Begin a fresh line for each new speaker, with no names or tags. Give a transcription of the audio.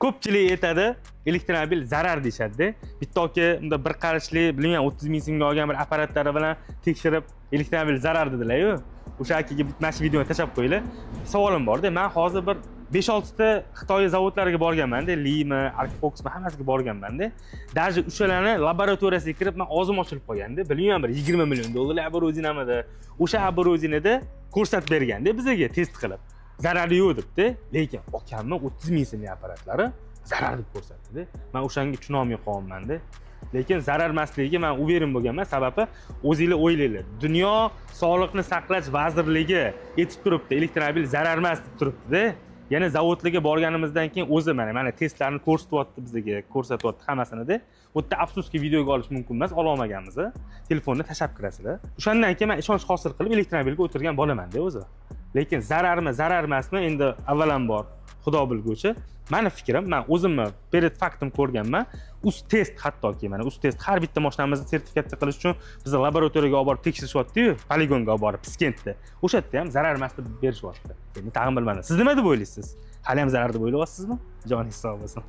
ko'pchilik aytadi, elektromobil zarar deyishadi. Bittoki unda bir qarashli, bilmayman 30 ming so'mga olgan bir apparatlari bilan tekshirib, elektromobil zarar dedilar-yu. O'sha akaga mana shu videoni tashab qo'yinglar. Savolim bor-da, men hozir bir 5-6 ta Xitoy zavodlariga borganman-da, Lima, Arcfoxmi hammasiga borganman-da. Даже o'shalarni laboratoriyasiga kirib men o'zim ochilib qolganda, bilmayman bir 20 million dollar оборудованияda, o'sha оборудованияda ko'rsatib berganda bizga test qilib. Zarari yo'q debdi, lekin okamni 30 ming so'mlik apparatlari zarar deb ko'rsatdi-da. Men o'shanga tushunolmay qolganman-da. Lekin zarar emasligiga men uverin bo'lganman, sababi o'zingizlar o'ylanglar. Dunyo Sog'liqni saqlash vazirligi aytib turibdi, elektromobil zarar emas deb turibdi-da. Yana zavodlarga borganimizdan keyin o'zi mana testlarni ko'rsatyapti bizga, ko'rsatyapti hammasini-da. Bu yerda afsuski videoga olish mumkin emas, ola olmaganmiz. Telefonni tashab kirasizlar. O'shandan keyin men ishonch hosil qilib elektromobilga o'tirgan bo'laman-da o'zi. Lekin zararmi, zarar emasmi, endi avvalambor Xudo bilguchi. Meni fikrim, men o'zimni перед faktim ko'rganman. Uz test hattoki mana uz test har bitta mashinamizni sertifikatsiya qilish uchun bizni laboratoriyaga olib borib tekshirishyapti-yu, poligonga olib borib, Piskentda. O'sha yerda ham zarar emas deb berishyapti. Endi tag'in bilmadim. Siz nima deb o'ylaysiz? Hali ham zarar deb o'ylayapsizmi? Joningiz sog' bo'lsin.